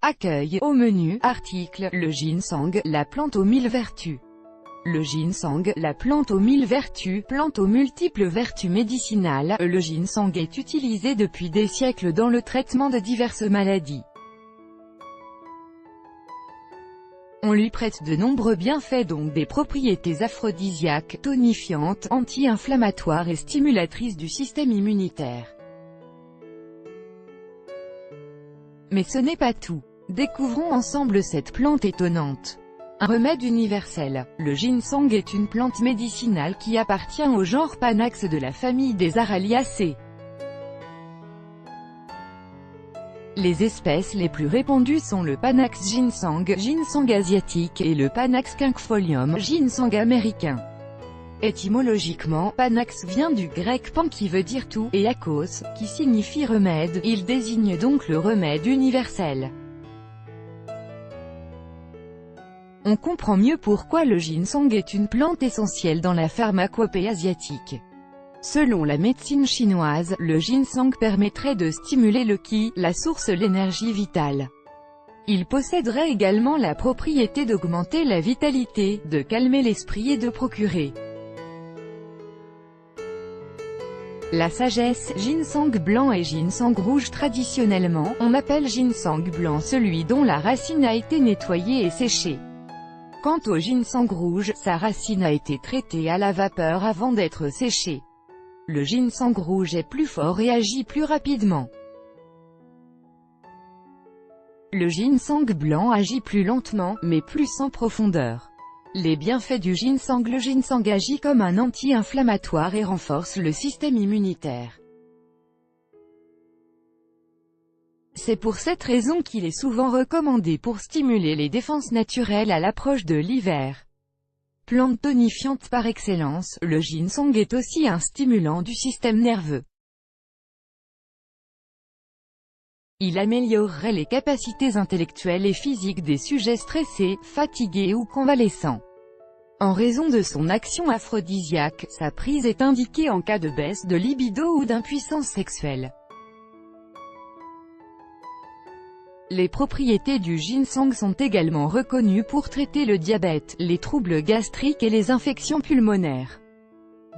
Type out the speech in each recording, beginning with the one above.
Accueil, au menu, article, le ginseng, la plante aux 1000 vertus. Le ginseng, la plante aux 1000 vertus, plante aux multiples vertus médicinales, le ginseng est utilisé depuis des siècles dans le traitement de diverses maladies. On lui prête de nombreux bienfaits dont des propriétés aphrodisiaques, tonifiantes, anti-inflammatoires et stimulatrices du système immunitaire. Mais ce n'est pas tout. Découvrons ensemble cette plante étonnante. Un remède universel. Le ginseng est une plante médicinale qui appartient au genre Panax de la famille des Araliacées. Les espèces les plus répandues sont le Panax ginseng, ginseng asiatique, et le Panax quinquefolium, ginseng américain. Étymologiquement, Panax vient du grec pan qui veut dire tout, et akos, qui signifie remède, il désigne donc le remède universel. On comprend mieux pourquoi le ginseng est une plante essentielle dans la pharmacopée asiatique. Selon la médecine chinoise, le ginseng permettrait de stimuler le qi, la source l'énergie vitale. Il posséderait également la propriété d'augmenter la vitalité, de calmer l'esprit et de procurer la sagesse. Ginseng blanc et ginseng rouge. Traditionnellement, on appelle ginseng blanc celui dont la racine a été nettoyée et séchée. Quant au ginseng rouge, sa racine a été traitée à la vapeur avant d'être séchée. Le ginseng rouge est plus fort et agit plus rapidement. Le ginseng blanc agit plus lentement, mais plus en profondeur. Les bienfaits du ginseng. Le ginseng agit comme un anti-inflammatoire et renforce le système immunitaire. C'est pour cette raison qu'il est souvent recommandé pour stimuler les défenses naturelles à l'approche de l'hiver. Plante tonifiante par excellence, le ginseng est aussi un stimulant du système nerveux. Il améliorerait les capacités intellectuelles et physiques des sujets stressés, fatigués ou convalescents. En raison de son action aphrodisiaque, sa prise est indiquée en cas de baisse de libido ou d'impuissance sexuelle. Les propriétés du ginseng sont également reconnues pour traiter le diabète, les troubles gastriques et les infections pulmonaires.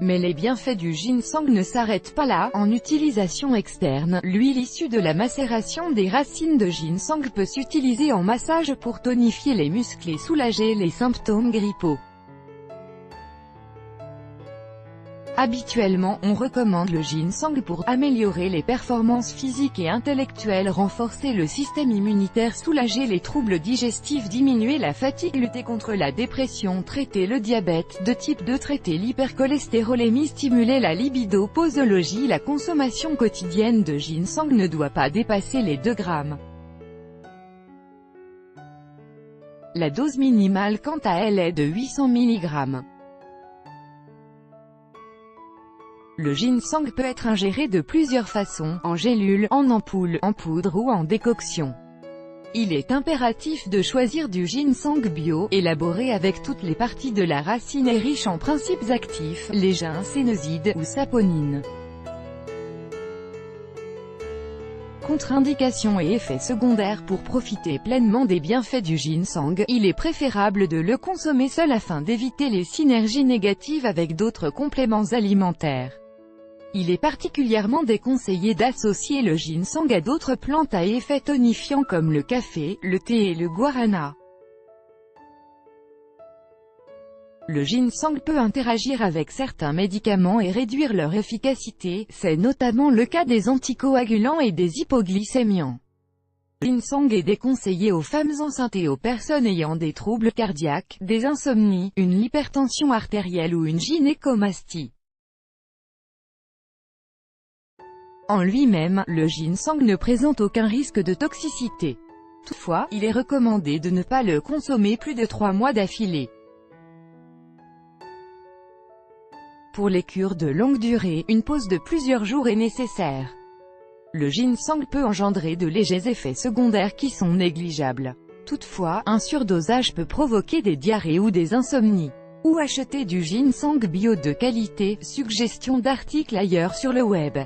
Mais les bienfaits du ginseng ne s'arrêtent pas là. En utilisation externe, l'huile issue de la macération des racines de ginseng peut s'utiliser en massage pour tonifier les muscles et soulager les symptômes grippaux. Habituellement, on recommande le ginseng pour améliorer les performances physiques et intellectuelles, renforcer le système immunitaire, soulager les troubles digestifs, diminuer la fatigue, lutter contre la dépression, traiter le diabète de type 2, traiter l'hypercholestérolémie, stimuler la libido. Posologie. La consommation quotidienne de ginseng ne doit pas dépasser les 2 grammes. La dose minimale quant à elle est de 800 mg. Le ginseng peut être ingéré de plusieurs façons, en gélule, en ampoule, en poudre ou en décoction. Il est impératif de choisir du ginseng bio, élaboré avec toutes les parties de la racine et riche en principes actifs, les ginsénosides ou saponines. Contre-indications et effets secondaires. Pour profiter pleinement des bienfaits du ginseng, il est préférable de le consommer seul afin d'éviter les synergies négatives avec d'autres compléments alimentaires. Il est particulièrement déconseillé d'associer le ginseng à d'autres plantes à effet tonifiant comme le café, le thé et le guarana. Le ginseng peut interagir avec certains médicaments et réduire leur efficacité, c'est notamment le cas des anticoagulants et des hypoglycémiants. Le ginseng est déconseillé aux femmes enceintes et aux personnes ayant des troubles cardiaques, des insomnies, une hypertension artérielle ou une gynécomastie. En lui-même, le ginseng ne présente aucun risque de toxicité. Toutefois, il est recommandé de ne pas le consommer plus de 3 mois d'affilée. Pour les cures de longue durée, une pause de plusieurs jours est nécessaire. Le ginseng peut engendrer de légers effets secondaires qui sont négligeables. Toutefois, un surdosage peut provoquer des diarrhées ou des insomnies. Où acheter du ginseng bio de qualité? Suggestion d'articles ailleurs sur le web.